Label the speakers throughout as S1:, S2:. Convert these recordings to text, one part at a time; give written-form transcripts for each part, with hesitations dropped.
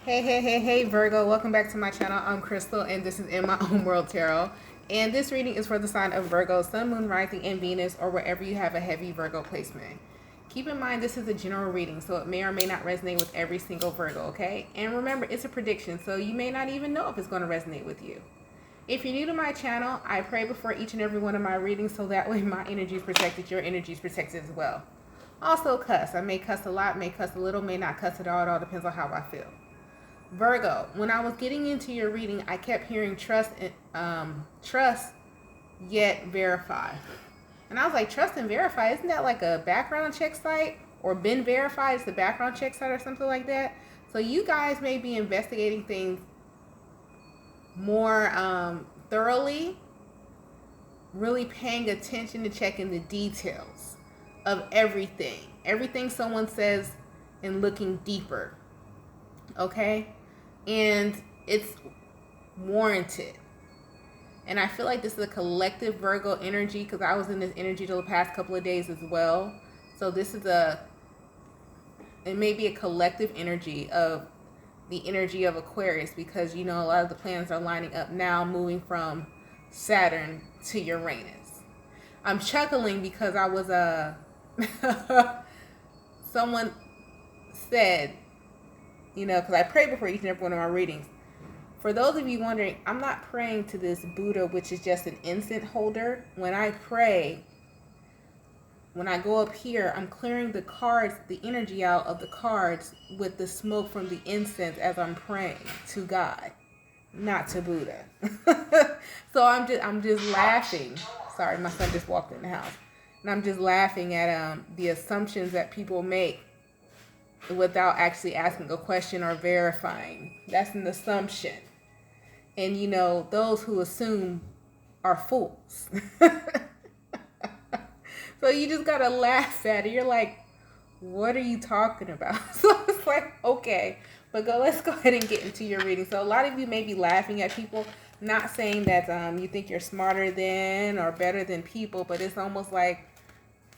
S1: Hey, Virgo. Welcome back to my channel. I'm Crystal, and this is In My Own World Tarot. And this reading is for the sign of Virgo, Sun, Moon, Rising, and Venus, or wherever you have a heavy Virgo placement. Keep in mind, this is a general reading, so it may or may not resonate with every single Virgo, okay? And remember, it's a prediction, so you may not even know if it's going to resonate with you. If you're new to my channel, I pray before each and every one of my readings, so that way my energy is protected, your energy is protected as well. Also, cuss. I may cuss a lot, may cuss a little, may not cuss at all. It all depends on how I feel. Virgo, when I was getting into your reading, I kept hearing trust yet verify. And I was like, trust and verify, isn't that like a background check site? Or been verified is the background check site or something like that? So you guys may be investigating things more thoroughly, really paying attention to checking the details of everything. Everything someone says and looking deeper. Okay? And it's warranted. And I feel like this is a collective Virgo energy because I was in this energy the past couple of days as well. So this is it may be a collective energy of the energy of Aquarius because, you know, a lot of the planets are lining up now, moving from Saturn to Uranus. I'm chuckling because I was someone said, you know, because I pray before each and every one of my readings. For those of you wondering, I'm not praying to this Buddha, which is just an incense holder. When I pray, when I go up here, I'm clearing the cards, the energy out of the cards with the smoke from the incense as I'm praying to God, not to Buddha. So I'm just laughing. Sorry, my son just walked in the house. And I'm just laughing at the assumptions that people make without actually asking a question or verifying. That's an assumption. And, you know, those who assume are fools. So you just got to laugh at it. You're like, what are you talking about? So it's like, okay, but let's go ahead and get into your reading. So a lot of you may be laughing at people, not saying that you think you're smarter than or better than people, but it's almost like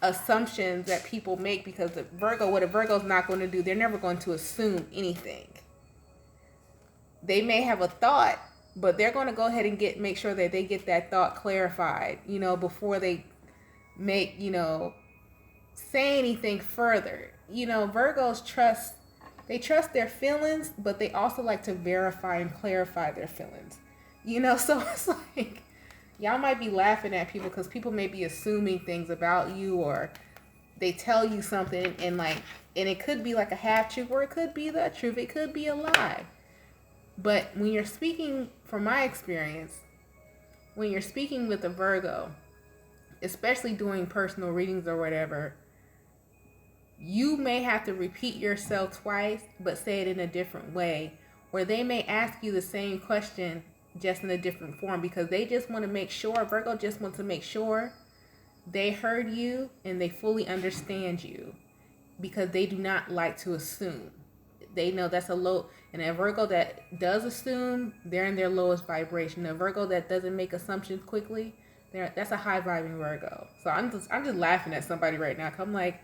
S1: assumptions that people make because what a Virgo's not going to do, they're never going to assume anything. They may have a thought, but they're going to go ahead and make sure that they get that thought clarified, you know, before they make, you know, say anything further. You know, Virgos trust their feelings, but they also like to verify and clarify their feelings. You know, so it's like, y'all might be laughing at people because people may be assuming things about you, or they tell you something and it could be like a half truth, or it could be the truth. It could be a lie. But when you're speaking, from my experience, when you're speaking with a Virgo, especially doing personal readings or whatever, you may have to repeat yourself twice, but say it in a different way. Or they may ask you the same question just in a different form because they just want to make sure, Virgo just wants to make sure they heard you and they fully understand you because they do not like to assume. They know that's a low, and a Virgo that does assume, they're in their lowest vibration. A Virgo that doesn't make assumptions quickly, that's a high vibing Virgo. So I'm just laughing at somebody right now. 'Cause I'm like,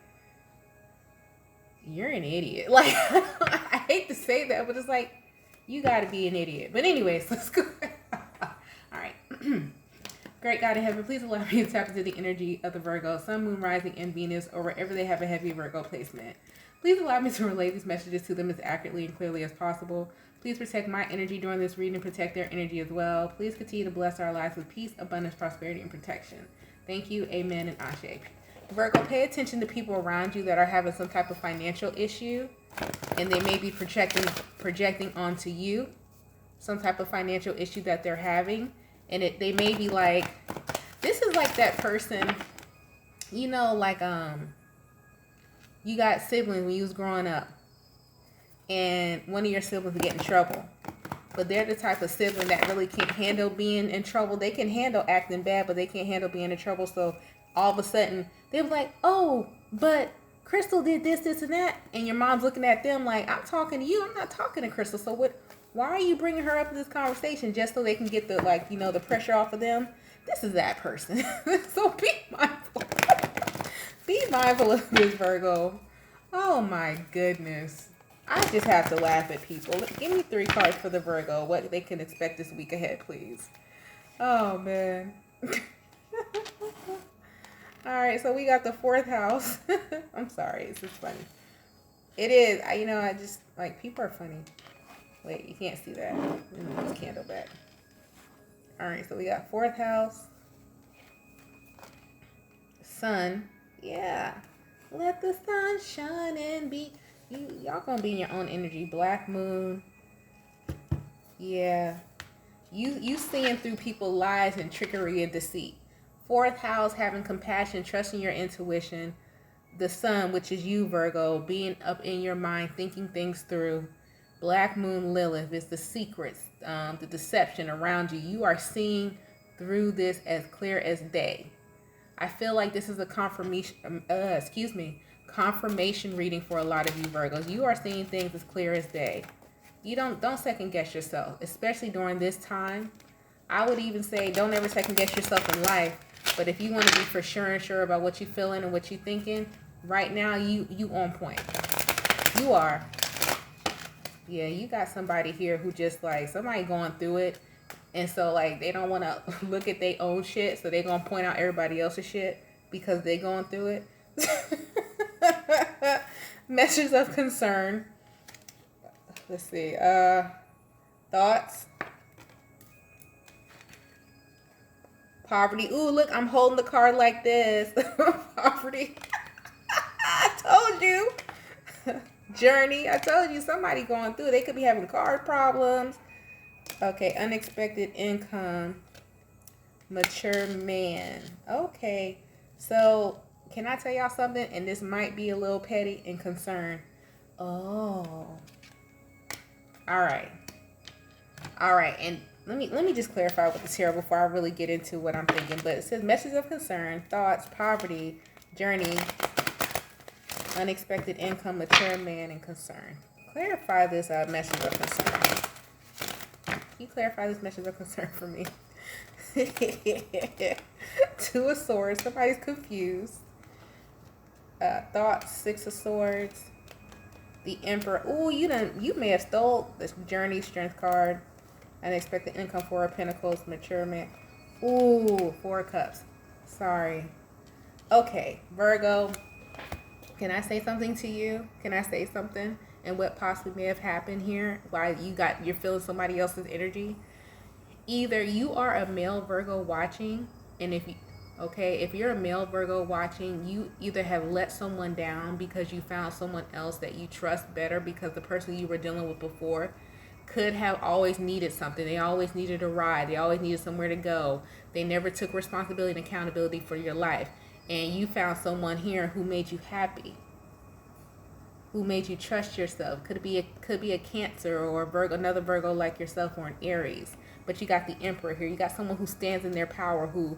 S1: you're an idiot. Like, I hate to say that, but it's like, you got to be an idiot. But anyways, let's go. All right. Great God in heaven, please allow me to tap into the energy of the Virgo, Sun, Moon, Rising, and Venus, or wherever they have a heavy Virgo placement. Please allow me to relay these messages to them as accurately and clearly as possible. Please protect my energy during this reading and protect their energy as well. Please continue to bless our lives with peace, abundance, prosperity, and protection. Thank you, amen, and ashe. Virgo, pay attention to people around you that are having some type of financial issue, and they may be projecting onto you some type of financial issue that they're having. And they may be like, this is like that person, you know, like you got siblings when you was growing up, and one of your siblings get in trouble, but they're the type of sibling that really can't handle being in trouble. They can handle acting bad, but they can't handle being in trouble. So all of a sudden they're like, oh, but Crystal did this, and that, and your mom's looking at them like, I'm talking to you, I'm not talking to Crystal. So why are you bringing her up in this conversation just so they can get the, like, you know, the pressure off of them? This is that person. So be mindful. Be mindful of this, Virgo. Oh my goodness. I just have to laugh at people. Give me 3 cards for the Virgo. What they can expect this week ahead, please. Oh, man. All right, so we got the 4th house. I'm sorry, it's just funny. It is. I just, like, people are funny. Wait, you can't see that. Move this candle back. All right, so we got 4th house. Sun. Yeah. Let the sun shine and be... Y'all gonna be in your own energy. Black moon. Yeah. You seeing through people's lies and trickery and deceit. 4th house, having compassion, trusting your intuition. The sun, which is you, Virgo, being up in your mind, thinking things through. Black moon, Lilith, is the secrets, the deception around you. You are seeing through this as clear as day. I feel like this is a confirmation reading for a lot of you Virgos. You are seeing things as clear as day. You don't second guess yourself, especially during this time. I would even say don't ever second guess yourself in life. But if you want to be for sure and sure about what you're feeling and what you're thinking, right now you on point. You are. Yeah, you got somebody here who just like somebody going through it. And so, like, they don't want to look at their own shit, so they're going to point out everybody else's shit because they going through it. Messages of concern. Let's see. Thoughts. Poverty. Ooh, look, I'm holding the card like this. Poverty. I told you. Journey. I told you somebody going through it. They could be having card problems. Okay, unexpected income, mature man. Okay, so can I tell y'all something? And this might be a little petty and concern. Oh, all right. And let me just clarify with this here before I really get into what I'm thinking. But it says message of concern, thoughts, poverty, journey, unexpected income, mature man, and concern. Clarify this message of concern. Can you clarify this message of concern for me? 2 of Swords. Somebody's confused. Thoughts. 6 of Swords. The Emperor. Ooh, you may have stole this Journey Strength card. Unexpected income. 4 of Pentacles. Mature man. Ooh, 4 of Cups. Sorry. Okay, Virgo. Can I say something to you? Can I say something? And what possibly may have happened here, why you're feeling somebody else's energy. Either you are a male Virgo watching, and if you're a male Virgo watching, you either have let someone down because you found someone else that you trust better because the person you were dealing with before could have always needed something. They always needed a ride. They always needed somewhere to go. They never took responsibility and accountability for your life. And you found someone here who made you happy. Who made you trust yourself. Could be a Cancer or a Virgo, another Virgo like yourself, or an Aries. But you got the Emperor here. You got someone who stands in their power, who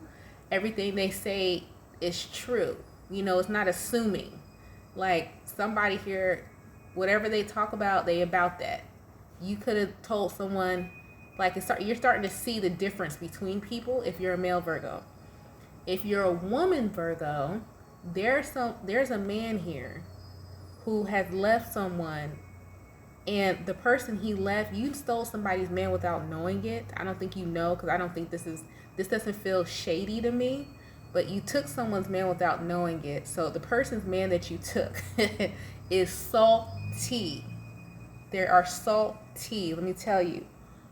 S1: everything they say is true. It's not assuming. Like somebody here, whatever they talk about, they about that. You could have told someone, like you're starting to see the difference between people if you're a male Virgo. If you're a woman Virgo, there's a man here who has left someone, and the person he left, you stole somebody's man without knowing it. I don't think you know, because I don't think this doesn't feel shady to me, but you took someone's man without knowing it. So the person's man that you took is salty. There are salty, let me tell you.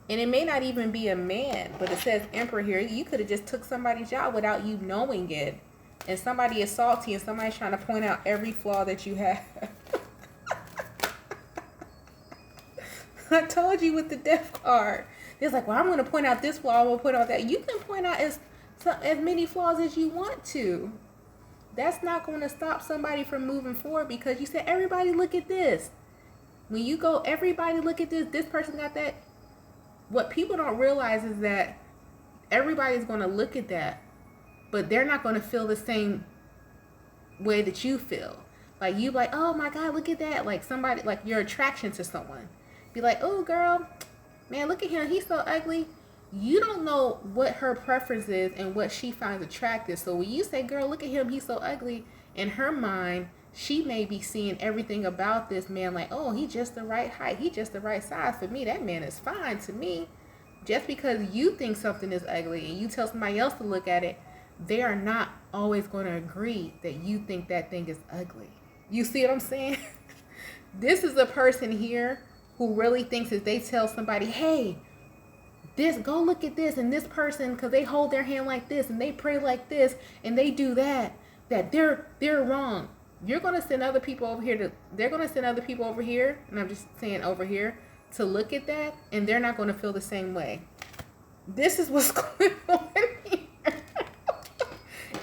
S1: And it may not even be a man, but it says Emperor here. You could have just took somebody's job without you knowing it. And somebody is salty and somebody's trying to point out every flaw that you have. I told you with the Death card. It's like, well, I'm going to point out this flaw, I'm going to point out that. You can point out as many flaws as you want to. That's not going to stop somebody from moving forward because you said, everybody look at this. When you go, everybody look at this person got that. What people don't realize is that everybody's going to look at that, but they're not going to feel the same way that you feel. Like you like, oh my God, look at that. Like somebody, like your attraction to someone. Be like, oh girl, man, look at him. He's so ugly. You don't know what her preference is and what she finds attractive. So when you say, girl, look at him, he's so ugly, in her mind, she may be seeing everything about this man like, oh, he just the right height, he just the right size for me, that man is fine to me. Just because you think something is ugly and you tell somebody else to look at it, they are not always going to agree that you think that thing is ugly. You see what I'm saying? This is a person here who really thinks if they tell somebody, hey, this, go look at this, and this person, because they hold their hand like this and they pray like this and they do that, that they're wrong. You're going to send other people over here they're going to send other people over here, and I'm just saying over here, to look at that, and they're not going to feel the same way. This is what's going on here.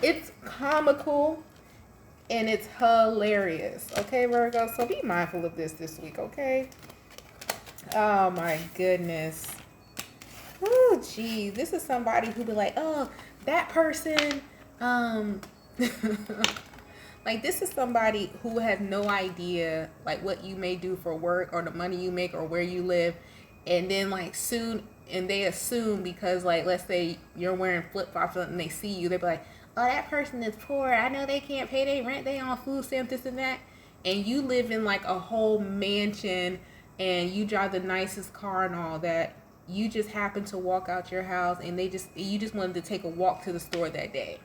S1: It's comical and it's hilarious. Okay, Virgo? So be mindful of this week, okay? Oh my goodness. Oh, geez. This is somebody who be like, oh, that person, like, this is somebody who has no idea, like, what you may do for work or the money you make or where you live. And then, like, soon, and they assume because, like, let's say you're wearing flip-flops and they see you, they be like, oh, that person is poor. I know they can't pay their rent. They on food stamps, this and that. And you live in, like, a whole mansion and you drive the nicest car and all that. You just happen to walk out your house and you just wanted to take a walk to the store that day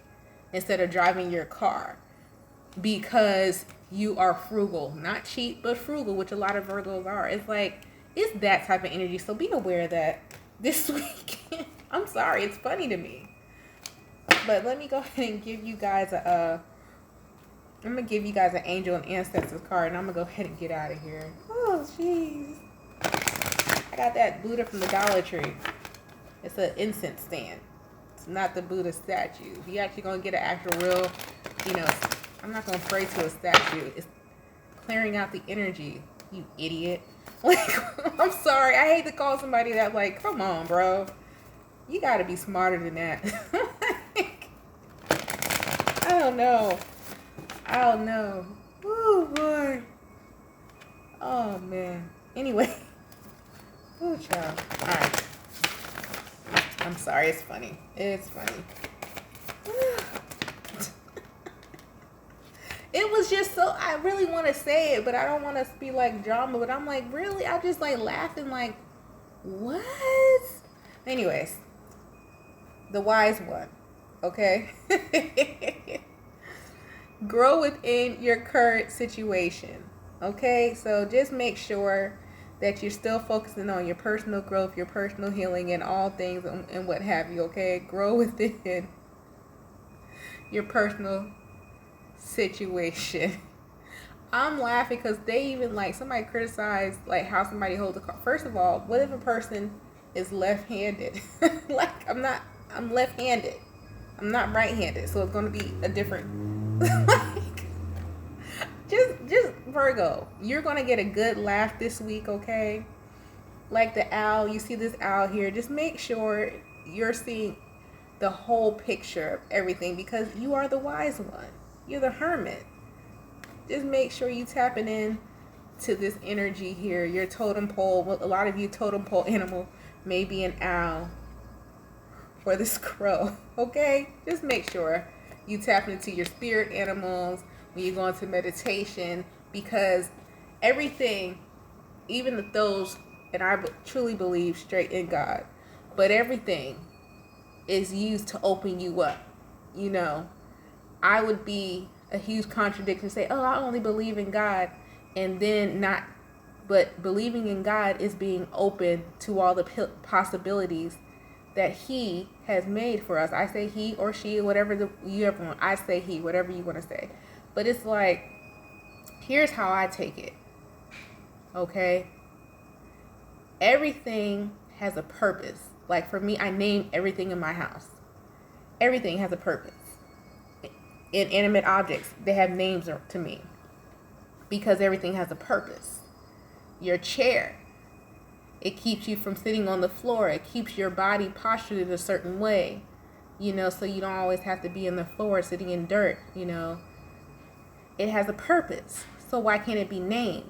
S1: instead of driving your car. Because you are frugal, not cheap, but frugal, which a lot of Virgos are. It's like, it's that type of energy. So be aware of that this week. I'm sorry, it's funny to me. But let me go ahead and give you guys I'm gonna give you guys an angel and ancestors card, and I'm gonna go ahead and get out of here. Oh, jeez. I got that Buddha from the Dollar Tree. It's an incense stand. It's not the Buddha statue. If you're actually gonna get an actual real, I'm not going to pray to a statue. It's clearing out the energy, you idiot. Like, I'm sorry. I hate to call somebody that, like, come on, bro. You got to be smarter than that. Like, I don't know. Oh, boy. Oh, man. Anyway. Oh, child. All right. I'm sorry. It's funny. It's funny. It was just so, I really want to say it, but I don't want to be like drama, but I'm like, really? I just like laughing like, what? Anyways, the wise one, okay? Grow within your current situation, okay? So just make sure that you're still focusing on your personal growth, your personal healing, and all things and what have you, okay? Grow within your personal situation. I'm laughing because they even, like, somebody criticized like how somebody holds a car. First of all, what if a person is left-handed? Like, I'm left-handed. I'm not right-handed, so it's going to be a different like, just Virgo, you're going to get a good laugh this week, okay? Like the owl, you see this owl here, just make sure you're seeing the whole picture of everything because you are the wise one. You're the hermit. Just make sure you tapping in to this energy here. Your totem pole, well, a lot of you totem pole animal may be an owl or this crow, okay? Just make sure you tap into your spirit animals when you go into meditation, because everything, even those, and I truly believe straight in God, but everything is used to open you up, I would be a huge contradiction to say, oh, I only believe in God, and then not, but believing in God is being open to all the possibilities that He has made for us. I say He or she, whatever you ever want. I say He, whatever you want to say. But it's like, here's how I take it, okay? Everything has a purpose. Like for me, I name everything in my house. Everything has a purpose. Inanimate objects, they have names to me because everything has a purpose. Your chair, it keeps you from sitting on the floor. It keeps your body postured in a certain way, so you don't always have to be on the floor sitting in dirt, It has a purpose. So why can't it be named?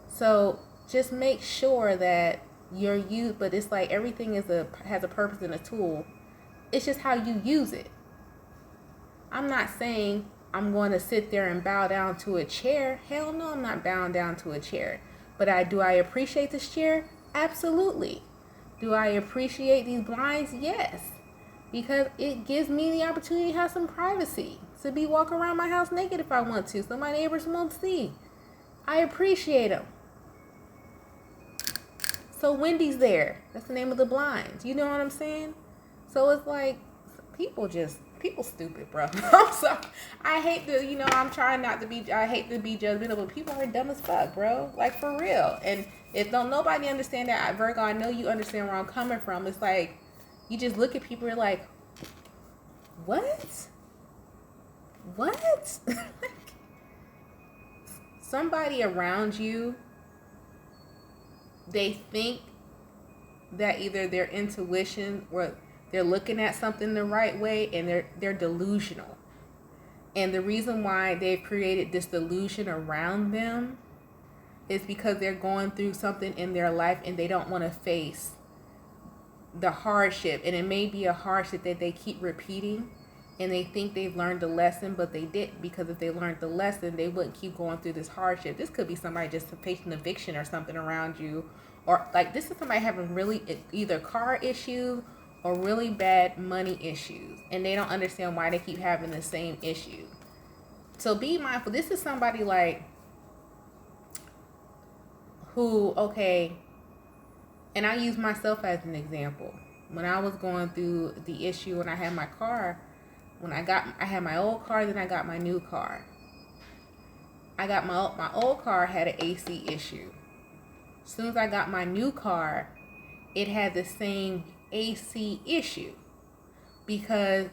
S1: So just make sure that you're used, but it's like everything has a purpose and a tool. It's just how you use it. I'm not saying I'm going to sit there and bow down to a chair. Hell no, I'm not bowing down to a chair. But do I appreciate this chair? Absolutely. Do I appreciate these blinds? Yes. Because it gives me the opportunity to have some privacy. To be walking around my house naked if I want to, so my neighbors won't see. I appreciate them. So Wendy's there. That's the name of the blinds. You know what I'm saying? So it's like, people stupid, bro. I'm sorry. I hate to, I'm trying not to be, I hate to be judgmental, but people are dumb as fuck, bro. Like, for real. And if don't nobody understand that, Virgo, I know you understand where I'm coming from. It's like, you just look at people, you're like, what? What? Somebody around you, they think that either their intuition or they're looking at something the right way, and they're delusional. And the reason why they've created this delusion around them is because they're going through something in their life and they don't want to face the hardship. And it may be a hardship that they keep repeating, and they think they've learned the lesson, but they didn't, because if they learned the lesson, they wouldn't keep going through this hardship. This could be somebody just facing eviction or something around you, or like this is somebody having really either car issues or really bad money issues, and they don't understand why they keep having the same issue. So be mindful. This is somebody like who, okay, and I use myself as an example. When I was going through the issue when I had my car, I had my old car, then I got my new car. I got my old car had an AC issue. As soon as I got my new car, it had the same AC issue, because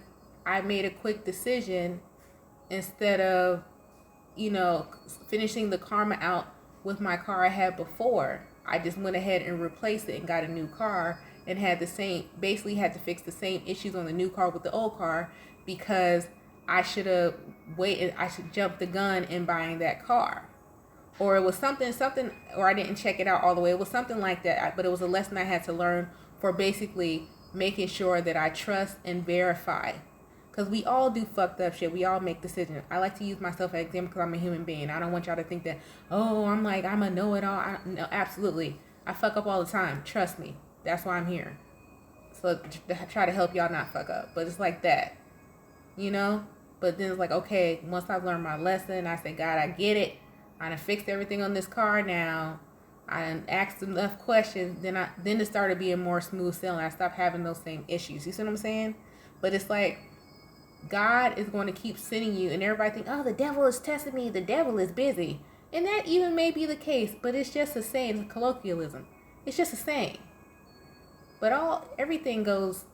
S1: I made a quick decision. Instead of, finishing the karma out with my car I had before, I just went ahead and replaced it and got a new car, and basically had to fix the same issues on the new car with the old car, because I should have waited. I should jump the gun in buying that car. Or it was something, or I didn't check it out all the way. It was something like that, but it was a lesson I had to learn for basically making sure that I trust and verify. Because we all do fucked up shit. We all make decisions. I like to use myself as an example because I'm a human being. I don't want y'all to think that, I'm a know-it-all. No, absolutely. I fuck up all the time. Trust me. That's why I'm here. So try to help y'all not fuck up. But it's like that. But then it's like, okay, once I've learned my lesson, I say, God, I get it. I done fixed everything on this car now. I done asked enough questions. Then it started being more smooth sailing. I stopped having those same issues. You see what I'm saying? But it's like, God is going to keep sending you, and everybody think, the devil is testing me. The devil is busy. And that even may be the case, but it's just a saying, it's a colloquialism. It's just a saying. But everything goes,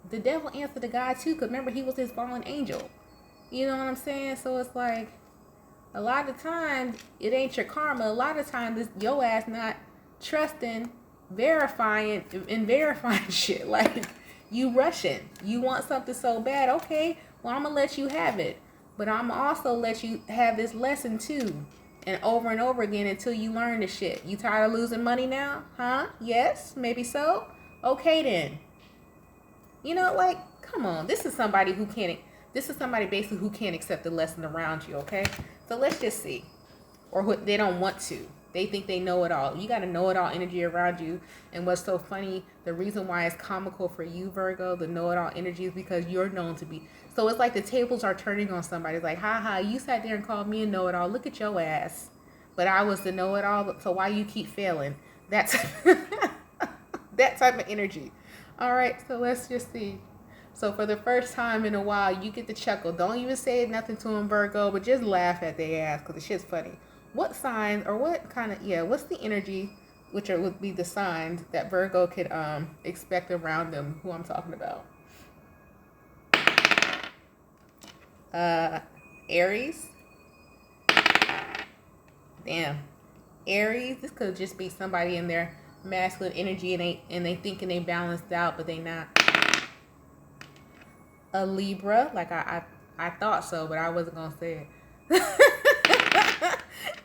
S1: the devil answered to God too, because remember, he was his fallen angel. You know what I'm saying? So it's like, a lot of times, it ain't your karma. A lot of times, it's your ass not trusting, verifying shit. Like, you rushing. You want something so bad. Okay, well, I'm going to let you have it. But I'm going to also let you have this lesson too. And over again until you learn the shit. You tired of losing money now? Huh? Yes? Maybe so? Okay then. Come on. This is somebody basically who can't accept the lesson around you, okay? So let's just see. Or they don't want to. They think they know it all. You got to know it all energy around you. And what's so funny, the reason why it's comical for you, Virgo, the know it all energy, is because you're known to be. So it's like the tables are turning on somebody. It's like, ha, you sat there and called me a know it all. Look at your ass. But I was the know it all. So why you keep failing? That's that type of energy. All right. So let's just see. So for the first time in a while, you get to chuckle. Don't even say nothing to them, Virgo, but just laugh at their ass because the shit's funny. What signs or what's the energy, which would be the signs that Virgo could expect around them, who I'm talking about? Aries. Damn. Aries, this could just be somebody in their masculine energy and they thinking they balanced out, but they not. A Libra, like I thought so, but I wasn't gonna say it.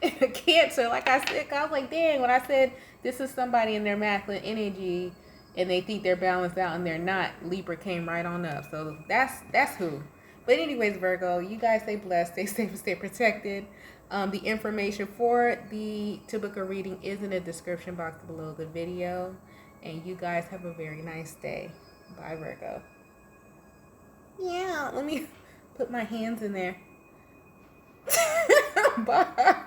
S1: A Cancer, like I said, I was like, dang, when I said this is somebody in their masculine energy and they think they're balanced out and they're not, Libra came right on up. So that's who. But anyways, Virgo, you guys stay blessed, stay safe, and stay protected. The information for to book a reading is in the description box below the video. And you guys have a very nice day. Bye, Virgo. Yeah, let me put my hands in there. Bye.